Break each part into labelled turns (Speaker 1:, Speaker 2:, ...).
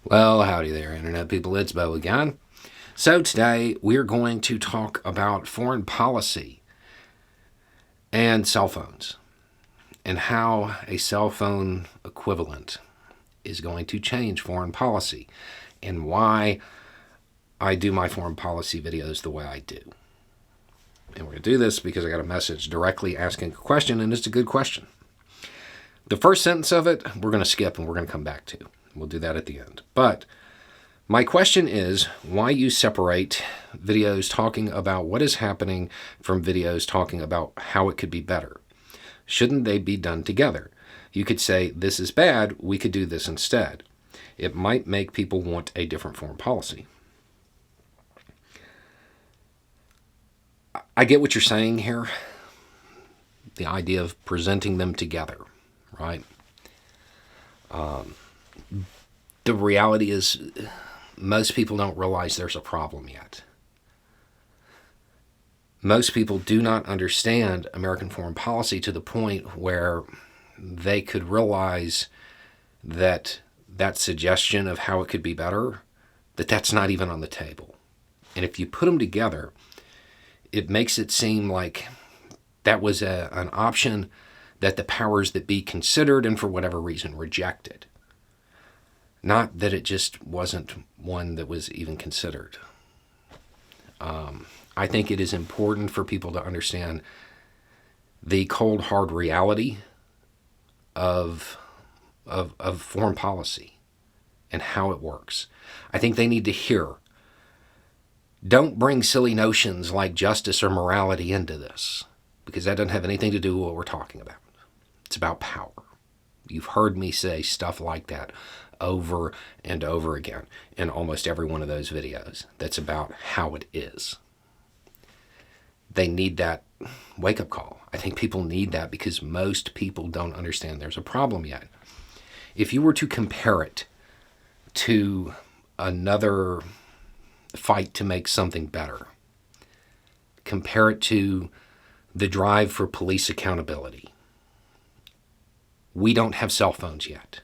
Speaker 1: Well, howdy there, Internet people. It's Bo again. So, today we're going to talk about foreign policy and cell phones and how a cell phone equivalent is going to change foreign policy and why I do my foreign policy videos the way I do. And we're going to do this because I got a message directly asking a question, and it's a good question. The first sentence of it, we're going to skip and we're going to come back to. We'll do that at the end. But my question is why you separate videos talking about what is happening from videos talking about how it could be better. Shouldn't they be done together? You could say, this is bad, we could do this instead. It might make people want a different foreign policy. I get what you're saying here. The idea of presenting them together, right? The reality is most people don't realize there's a problem yet. Most people do not understand American foreign policy to the point where they could realize that that suggestion of how it could be better, that's not even on the table. And if you put them together, it makes it seem like that was an option that the powers that be considered and for whatever reason rejected. Not that it just wasn't one that was even considered. I think it is important for people to understand the cold, hard reality of foreign policy and how it works. I think they need to hear. Don't bring silly notions like justice or morality into this, because that doesn't have anything to do with what we're talking about. It's about power. You've heard me say stuff like that over and over again in almost every one of those videos. That's about how it is. They need that wake-up call. I think people need that because most people don't understand there's a problem yet. If you were to compare it to another fight to make something better, compare it to the drive for police accountability. We don't have cell phones yet.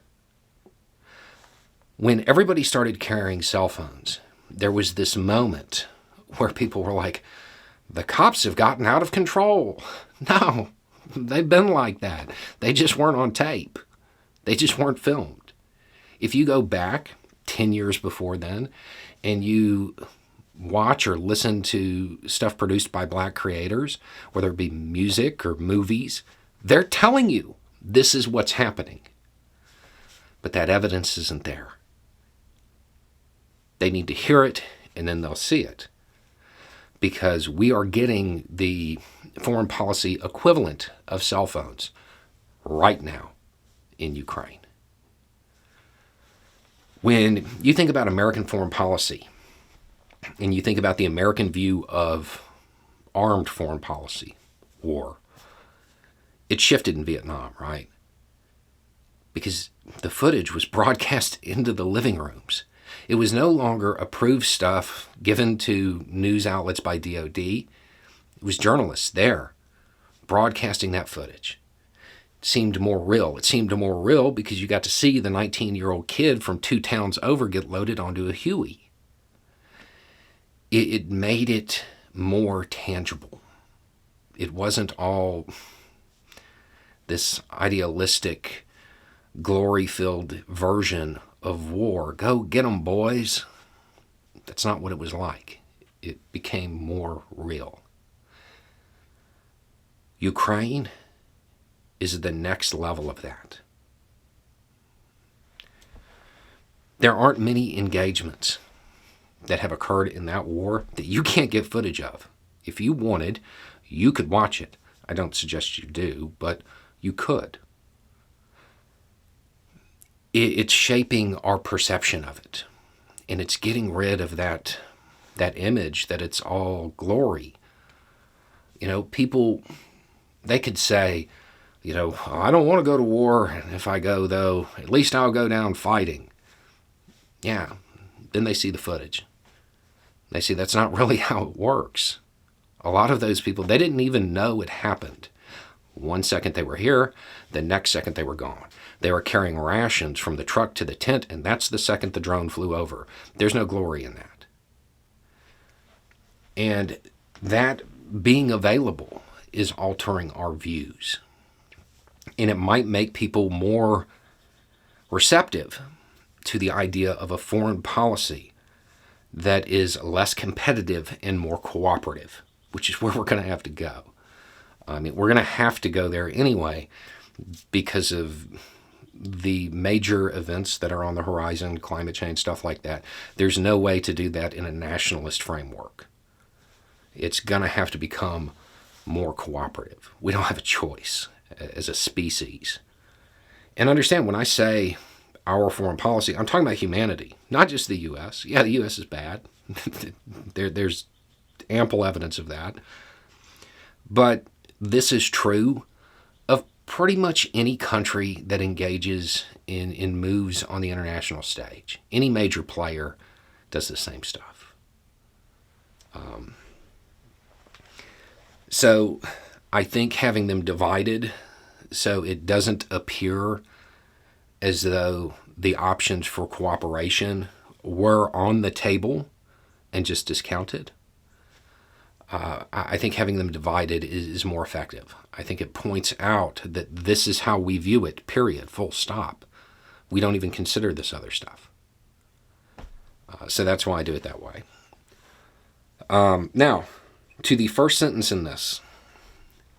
Speaker 1: When everybody started carrying cell phones, there was this moment where people were like, the cops have gotten out of control. No, they've been like that. They just weren't on tape. They just weren't filmed. If you go back 10 years before then and you watch or listen to stuff produced by black creators, whether it be music or movies, they're telling you this is what's happening. But that evidence isn't there. They need to hear it, and then they'll see it. Because we are getting the foreign policy equivalent of cell phones right now in Ukraine. When you think about American foreign policy, and you think about the American view of armed foreign policy, war, it shifted in Vietnam, right? Because the footage was broadcast into the living rooms. It was no longer approved stuff given to news outlets by DOD. It was journalists there broadcasting that footage. It seemed more real. It seemed more real because you got to see the 19-year-old kid from 2 towns over get loaded onto a Huey. It made it more tangible. It wasn't all this idealistic, glory-filled version of war. Go get them, boys. That's not what it was like. It became more real. Ukraine is the next level of that. There aren't many engagements that have occurred in that war that you can't get footage of. If you wanted, you could watch it. I don't suggest you do, but you could. It's shaping our perception of it. And it's getting rid of that image that it's all glory. You know, people, they could say, you know, oh, I don't want to go to war. And if I go, though, at least I'll go down fighting. Yeah, then they see the footage. They see that's not really how it works. A lot of those people, they didn't even know it happened. One second they were here, the next second they were gone. They were carrying rations from the truck to the tent, and that's the second the drone flew over. There's no glory in that. And that being available is altering our views. And it might make people more receptive to the idea of a foreign policy that is less competitive and more cooperative, which is where we're going to have to go. I mean, we're going to have to go there anyway because of the major events that are on the horizon, climate change, stuff like that. There's no way to do that in a nationalist framework. It's going to have to become more cooperative. We don't have a choice as a species. And understand, when I say our foreign policy, I'm talking about humanity, not just the U.S. Yeah, the U.S. is bad. There's ample evidence of that. But this is true of pretty much any country that engages in moves on the international stage. Any major player does the same stuff. So I think having them divided so it doesn't appear as though the options for cooperation were on the table and just discounted, I think having them divided is more effective. I think it points out that this is how we view it, period, full stop. We don't even consider this other stuff. So that's why I do it that way. Now, to the first sentence in this.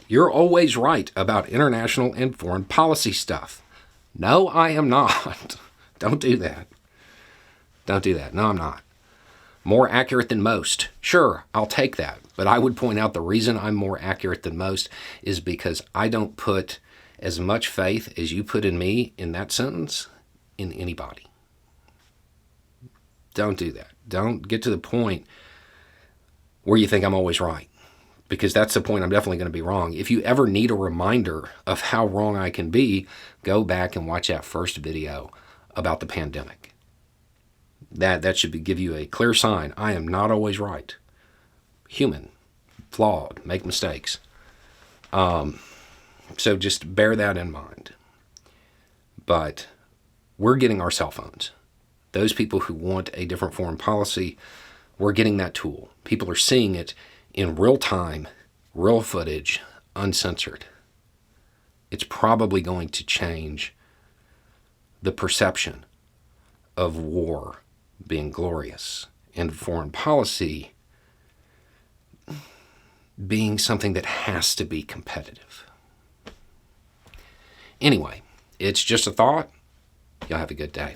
Speaker 1: You're always right about international and foreign policy stuff. No, I am not. Don't do that. Don't do that. No, I'm not. More accurate than most. Sure, I'll take that. But I would point out the reason I'm more accurate than most is because I don't put as much faith as you put in me in that sentence in anybody. Don't do that. Don't get to the point where you think I'm always right, because that's the point I'm definitely going to be wrong. If you ever need a reminder of how wrong I can be, go back and watch that first video about the pandemic. That should give you a clear sign. I am not always right. Human, flawed, make mistakes. So just bear that in mind. But we're getting our cell phones. Those people who want a different foreign policy, we're getting that tool. People are seeing it in real time, real footage, uncensored. It's probably going to change the perception of war being glorious and foreign policy being something that has to be competitive. Anyway, it's just a thought. Y'all have a good day.